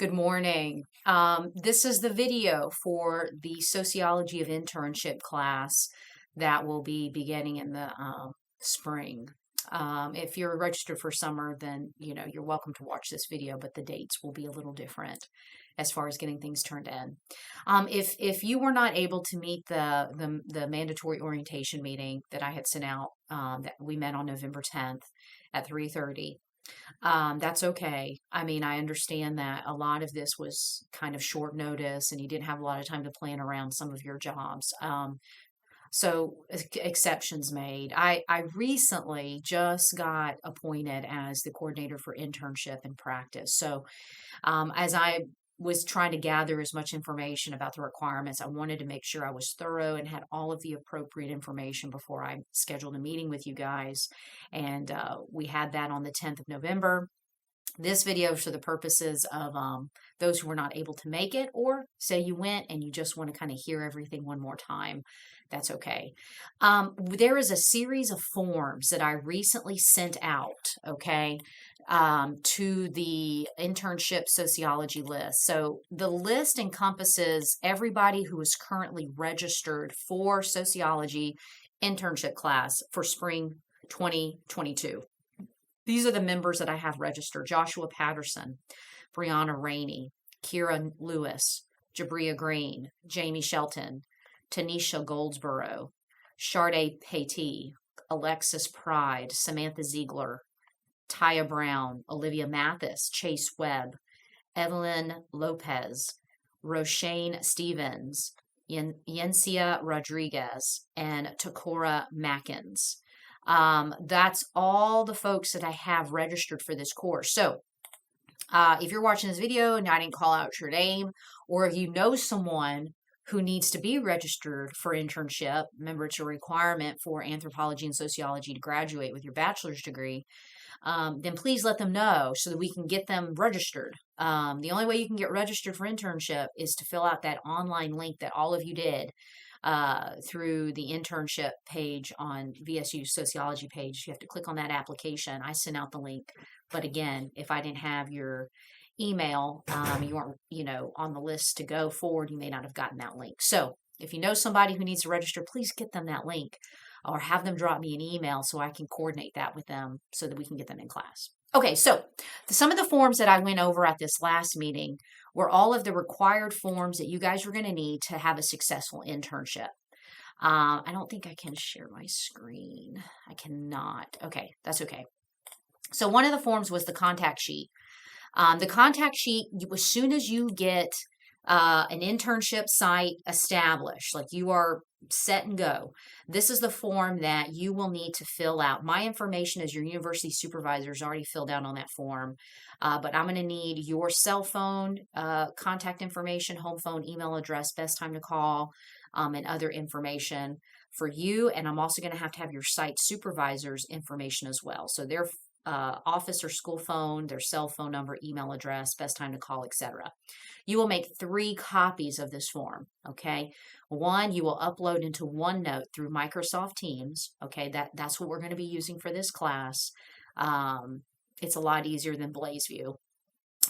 Good morning. This is the video for the Sociology of Internship class that will be beginning in the spring. If you're registered for summer, then you're welcome to watch this video, but the dates will be a little different as far as getting things turned in. If you were not able to meet the mandatory orientation meeting that I had sent out, that we met on November 10th at 3:30. That's okay. I mean, I understand that a lot of this was kind of short notice and you didn't have a lot of time to plan around some of your jobs. Exceptions made. I recently just got appointed as the coordinator for internship and practice. So as I was trying to gather as much information about the requirements, I wanted to make sure I was thorough and had all of the appropriate information before I scheduled a meeting with you guys. And we had that on the 10th of November. This video is for the purposes of those who were not able to make it, or say you went and you just want to kind of hear everything one more time. That's okay. There is a series of forms that I recently sent out, okay, to the internship sociology list. So the list encompasses everybody who is currently registered for sociology internship class for spring 2022. These are the members that I have registered: Joshua Patterson, Brianna Rainey, Kira Lewis, Jabria Green, Jamie Shelton, Tanisha Goldsboro, Sharday Patee, Alexis Pride, Samantha Ziegler, Taya Brown, Olivia Mathis, Chase Webb, Evelyn Lopez, Roshane Stevens, Yencia Rodriguez, and Takora Mackins. That's all the folks that I have registered for this course. So if you're watching this video and I didn't call out your name, or if you know someone who needs to be registered for internship, remember it's a requirement for anthropology and sociology to graduate with your bachelor's degree, then please let them know so that we can get them registered. The only way you can get registered for internship is to fill out that online link that all of you did through the internship page on VSU's sociology page. You have to click on that application. I sent out the link. But again, if I didn't have your email, you weren't, on the list to go forward, you may not have gotten that link. So if you know somebody who needs to register, please get them that link or have them drop me an email so I can coordinate that with them so that we can get them in class. Okay, so some of the forms that I went over at this last meeting were all of the required forms that you guys were going to need to have a successful internship. I don't think I can share my screen. I cannot. Okay, that's okay. So one of the forms was the contact sheet. The contact sheet, as soon as you get an internship site established, like you are set and go, this is the form that you will need to fill out. My information as your university supervisor is already filled out on that form, but I'm going to need your cell phone contact information, home phone, email address, best time to call, and other information for you. And I'm also going to have your site supervisor's information as well. So their office or school phone, their cell phone number, email address, best time to call, etc. You will make 3 copies of this form, okay? One, you will upload into OneNote through Microsoft Teams, okay? That's what we're going to be using for this class. It's a lot easier than BlazeView.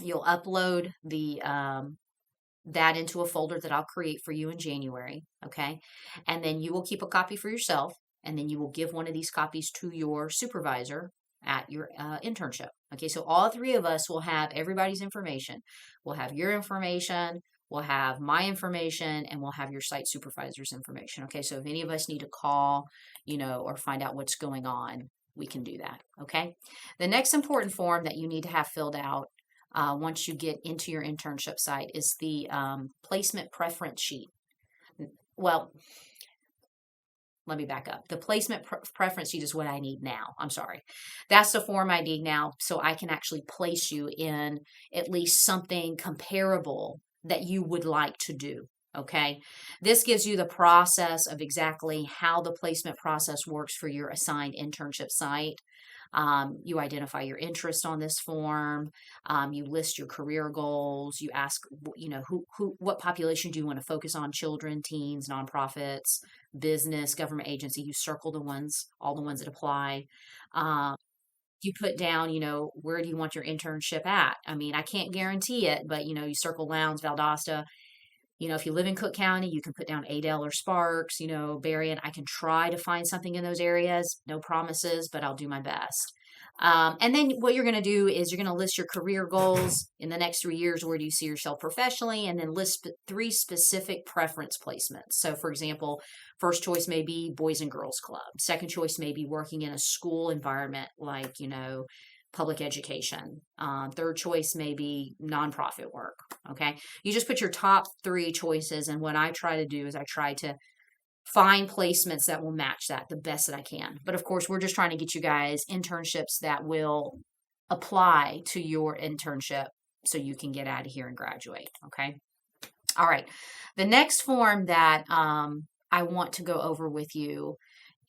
You'll upload that into a folder that I'll create for you in January, okay? And then you will keep a copy for yourself, and then you will give one of these copies to your supervisor at your internship. Okay, so all 3 of us will have everybody's information. We'll have your information, we'll have my information, and we'll have your site supervisor's information. Okay, so if any of us need to call, or find out what's going on, we can do that. Okay, the next important form that you need to have filled out once you get into your internship site is the placement preference sheet. Well, let me back up. The placement preference sheet is what I need now. I'm sorry. That's the form I need now so I can actually place you in at least something comparable that you would like to do. Okay. This gives you the process of exactly how the placement process works for your assigned internship site. You identify your interest on this form. You list your career goals. You ask, what population do you want to focus on? Children, teens, nonprofits, business, government agency. You circle all the ones that apply. you put down, where do you want your internship at? I mean, I can't guarantee it, but you circle Lowndes, Valdosta. If you live in Cook County, you can put down Adel or Sparks, Berrien. I can try to find something in those areas. No promises, but I'll do my best. And then what you're going to do is you're going to list your career goals in the next 3 years. Where do you see yourself professionally? And then list 3 specific preference placements. So, for example, first choice may be Boys and Girls Club. Second choice may be working in a school environment like, public education. Third choice may be nonprofit work. Okay. You just put your top 3 choices. And what I try to do is I try to find placements that will match that the best that I can. But of course, we're just trying to get you guys internships that will apply to your internship so you can get out of here and graduate. Okay. All right. The next form that I want to go over with you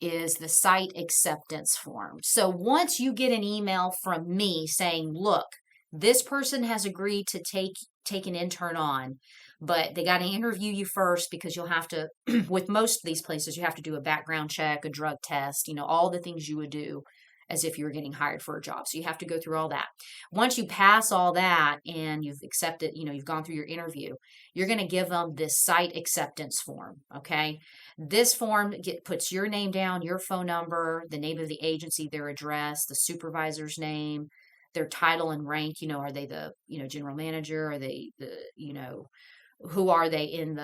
is the site acceptance form. So once you get an email from me saying, look, this person has agreed to take an intern on, but they got to interview you first because you'll have to, with most of these places, you have to do a background check, a drug test, all the things you would do as if you were getting hired for a job. So you have to go through all that. Once you pass all that and you've accepted, you've gone through your interview, you're going to give them this site acceptance form. Okay. This form puts your name down, your phone number, the name of the agency, their address, the supervisor's name, their title and rank. Are they the, general manager? Are they the, who are they in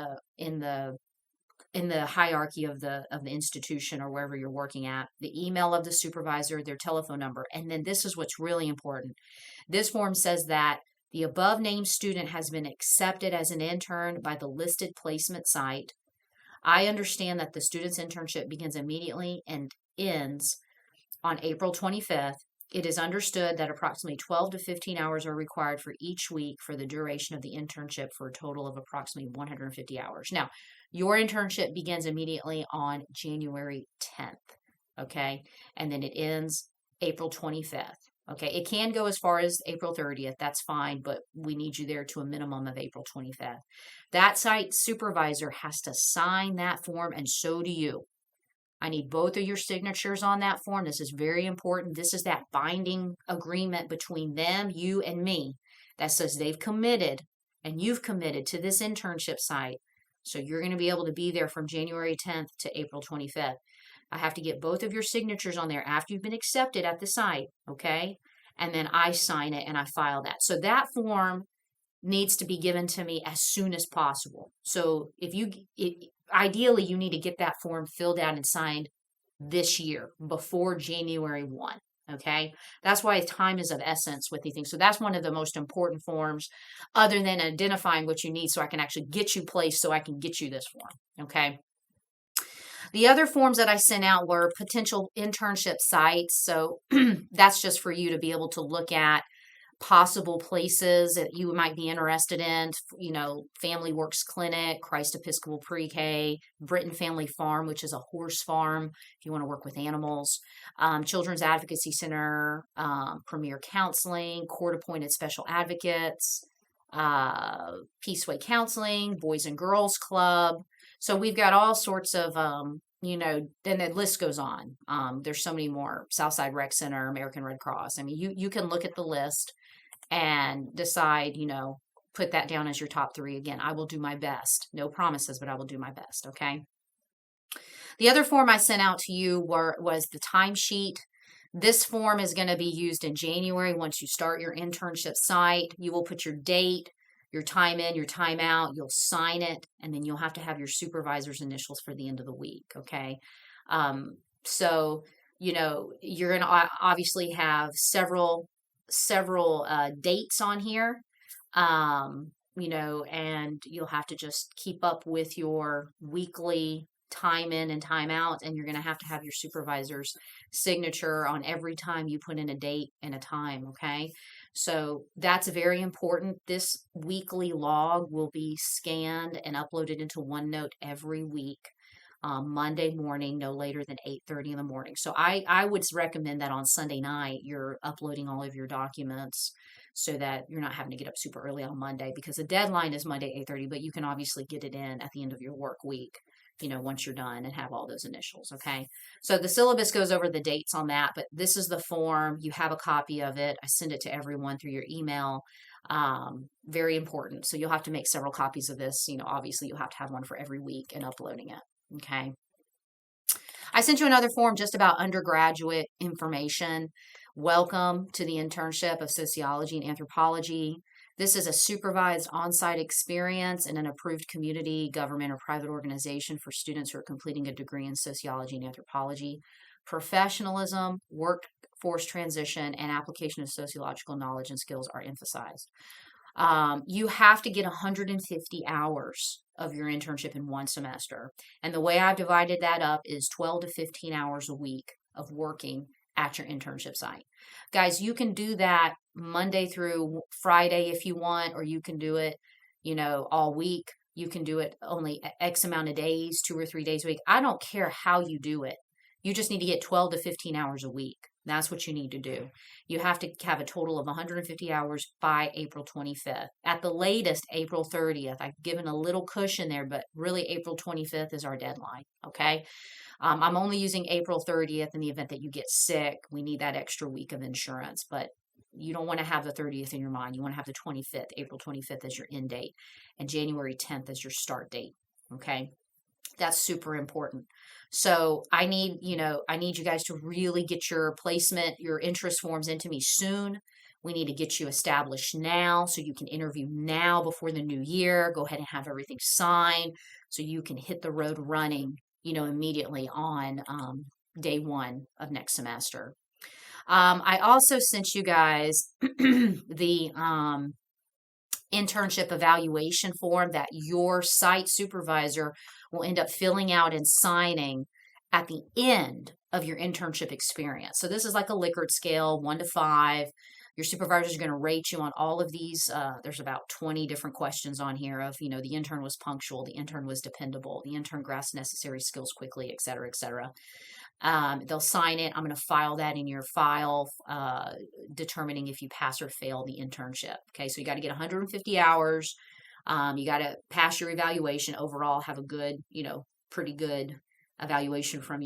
the hierarchy of the institution or wherever you're working at, the email of the supervisor, their telephone number. And then this is what's really important. This form says that the above named student has been accepted as an intern by the listed placement site. I understand that the student's internship begins immediately and ends on April 25th. It is understood that approximately 12 to 15 hours are required for each week for the duration of the internship for a total of approximately 150 hours. Now, your internship begins immediately on January 10th, okay? And then it ends April 25th, okay? It can go as far as April 30th. That's fine, but we need you there to a minimum of April 25th. That site supervisor has to sign that form, and so do you. I need both of your signatures on that form. This is very important. This is that binding agreement between them, you, and me that says they've committed and you've committed to this internship site. So you're going to be able to be there from January 10th to April 25th. I have to get both of your signatures on there after you've been accepted at the site, okay? And then I sign it and I file that. So that form needs to be given to me as soon as possible. So ideally, you need to get that form filled out and signed this year before January 1. Okay. That's why time is of essence with these things. So that's one of the most important forms other than identifying what you need so I can actually get you placed so I can get you this form. Okay. The other forms that I sent out were potential internship sites. So that's just for you to be able to look at possible places that you might be interested in, Family Works Clinic, Christ Episcopal Pre-K, Britton Family Farm, which is a horse farm if you want to work with animals, Children's Advocacy Center, Premier Counseling, Court-Appointed Special Advocates, Peaceway Counseling, Boys and Girls Club. So we've got all sorts of, then the list goes on. There's so many more. Southside Rec Center, American Red Cross. I mean, you can look at the list and decide, put that down as your top 3. Again, I will do my best. No promises, but I will do my best, okay? The other form I sent out to you was the timesheet. This form is going to be used in January. Once you start your internship site, you will put your date, your time in, your time out, you'll sign it, and then you'll have to have your supervisor's initials for the end of the week, okay? So, you're going to obviously have several dates on here, and you'll have to just keep up with your weekly time in and time out, and you're going to have your supervisor's signature on every time you put in a date and a time, okay? So that's very important. This weekly log will be scanned and uploaded into OneNote every week. Monday morning, no later than 8:30 in the morning. So I would recommend that on Sunday night, you're uploading all of your documents so that you're not having to get up super early on Monday, because the deadline is Monday, 8:30, but you can obviously get it in at the end of your work week once you're done and have all those initials. Okay. So the syllabus goes over the dates on that, but this is the form. You have a copy of it. I send it to everyone through your email. Very important. So you'll have to make several copies of this. Obviously you'll have to have one for every week and uploading it. Okay. I sent you another form just about undergraduate information. Welcome to the internship of sociology and anthropology. This is a supervised on-site experience in an approved community, government, or private organization for students who are completing a degree in sociology and anthropology. Professionalism, workforce transition, and application of sociological knowledge and skills are emphasized. You have to get 150 hours of your internship in one semester. And the way I've divided that up is 12 to 15 hours a week of working at your internship site. Guys, you can do that Monday through Friday if you want, or you can do it, all week. You can do it only X amount of days, 2 or 3 days a week. I don't care how you do it. You just need to get 12 to 15 hours a week. That's what you need to do. You have to have a total of 150 hours by April 25th. At the latest, April 30th. I've given a little cushion there, but really April 25th is our deadline, okay? I'm only using April 30th in the event that you get sick. We need that extra week of insurance, but you don't want to have the 30th in your mind. You want to have the 25th, April 25th as your end date, and January 10th as your start date, okay? That's super important. So I need you guys to really get your placement, your interest forms into me soon. We need to get you established now so you can interview now before the new year. Go ahead and have everything signed so you can hit the road running, immediately on day one of next semester. I also sent you guys the internship evaluation form that your site supervisor will end up filling out and signing at the end of your internship experience. So this is like a Likert scale, 1 to 5. Your supervisor is going to rate you on all of these. There's about 20 different questions on here of, the intern was punctual, the intern was dependable, the intern grasped necessary skills quickly, et cetera, et cetera. They'll sign it. I'm going to file that in your file, determining if you pass or fail the internship. Okay, so you got to get 150 hours. You got to pass your evaluation overall, have a good, pretty good evaluation from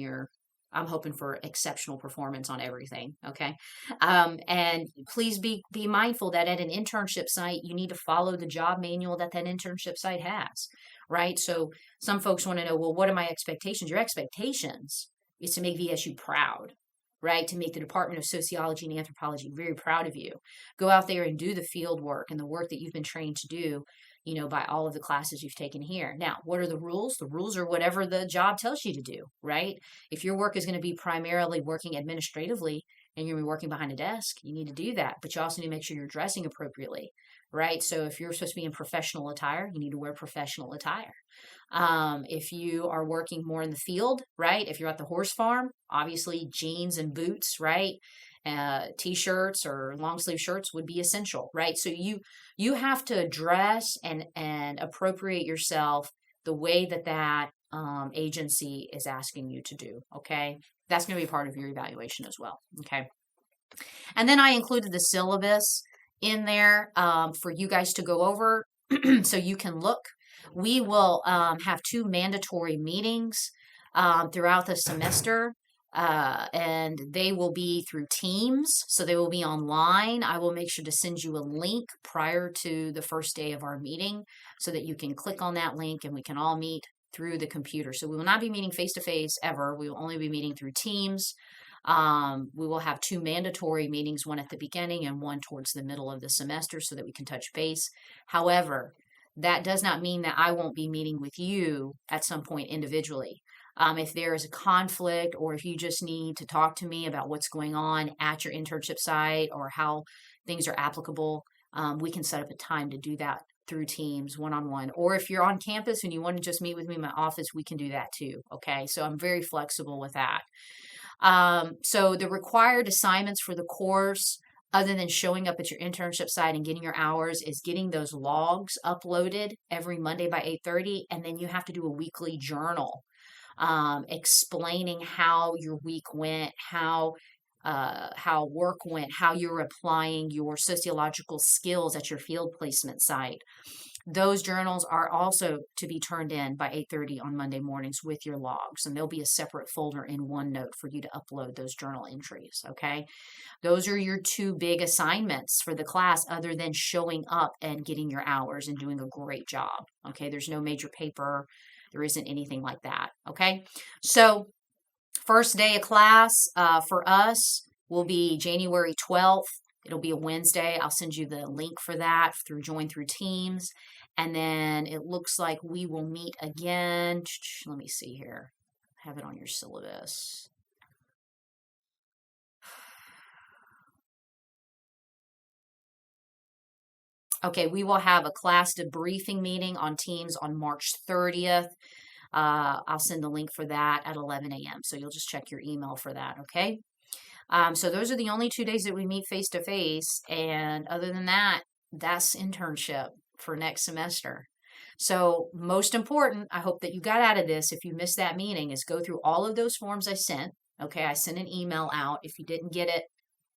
I'm hoping for exceptional performance on everything. Okay. And please be mindful that at an internship site, you need to follow the job manual that internship site has, right? So some folks want to know, well, what are my expectations? Your expectations is to make VSU proud, right? To make the Department of Sociology and Anthropology very proud of you. Go out there and do the field work and the work that you've been trained to do, by all of the classes you've taken here. Now, what are the rules? The rules are whatever the job tells you to do, right? If your work is going to be primarily working administratively and you're going to be working behind a desk, you need to do that. But you also need to make sure you're dressing appropriately, right? So if you're supposed to be in professional attire, you need to wear professional attire. If you are working more in the field, right? If you're at the horse farm, obviously jeans and boots, right? T-shirts or long sleeve shirts would be essential, right? So you have to dress and appropriate yourself the way that agency is asking you to do, okay? That's going to be part of your evaluation as well, okay? And then I included the syllabus in there for you guys to go over so you can look. We will have 2 mandatory meetings throughout the semester. And they will be through Teams, so they will be online. I will make sure to send you a link prior to the first day of our meeting so that you can click on that link and we can all meet through the computer. So we will not be meeting face-to-face ever. We will only be meeting through Teams. We will have 2 mandatory meetings, one at the beginning and one towards the middle of the semester so that we can touch base. However, that does not mean that I won't be meeting with you at some point individually. If there is a conflict or if you just need to talk to me about what's going on at your internship site or how things are applicable, we can set up a time to do that through Teams, one-on-one. Or if you're on campus and you want to just meet with me in my office, we can do that too, okay? So I'm very flexible with that. So the required assignments for the course, other than showing up at your internship site and getting your hours, is getting those logs uploaded every Monday by 8:30, and then you have to do a weekly journal explaining how your week went, how work went, how you're applying your sociological skills at your field placement site. Those journals are also to be turned in by 8:30 on Monday mornings with your logs, and there'll be a separate folder in OneNote for you to upload those journal entries, okay? Those are your two big assignments for the class other than showing up and getting your hours and doing a great job, okay? There's no major paper. There isn't anything like that, okay? So first day of class for us will be January 12th. It'll be a Wednesday. I'll send you the link for that through Join Through Teams. And then it looks like we will meet again. Let me see here. Have it on your syllabus. Okay, we will have a class debriefing meeting on Teams on March 30th. I'll send the link for that at 11 a.m. So you'll just check your email for that, okay? So those are the only 2 days that we meet face to face. And other than that, that's internship for next semester. So most important, I hope that you got out of this, if you missed that meeting, is go through all of those forms I sent. Okay, I sent an email out. If you didn't get it,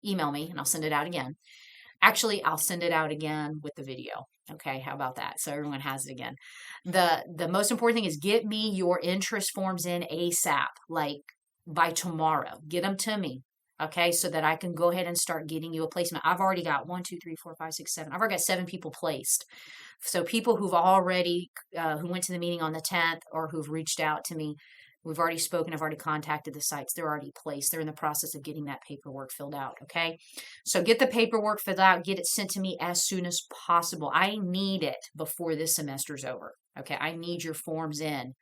email me and I'll send it out again. Actually, I'll send it out again with the video. Okay, how about that? So everyone has it again. The most important thing is get me your interest forms in ASAP, like by tomorrow. Get them to me. Okay, so that I can go ahead and start getting you a placement. I've already got 1, 2, 3, 4, 5, 6, 7. I've already got 7 people placed. So people who've already, who went to the meeting on the 10th or who've reached out to me, we've already spoken, I've already contacted the sites. They're already placed. They're in the process of getting that paperwork filled out, okay? So get the paperwork filled out, get it sent to me as soon as possible. I need it before this semester's over, okay? I need your forms in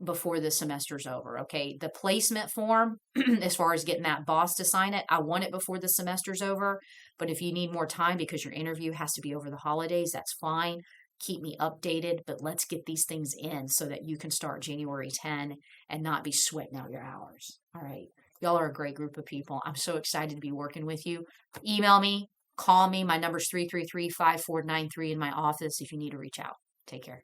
before the semester's over, okay? The placement form, as far as getting that boss to sign it, I want it before the semester's over, but if you need more time because your interview has to be over the holidays, that's fine. Keep me updated, but let's get these things in so that you can start January 10 and not be sweating out your hours, all right? Y'all are a great group of people. I'm so excited to be working with you. Email me, call me. My number's 333-5493 in my office if you need to reach out. Take care.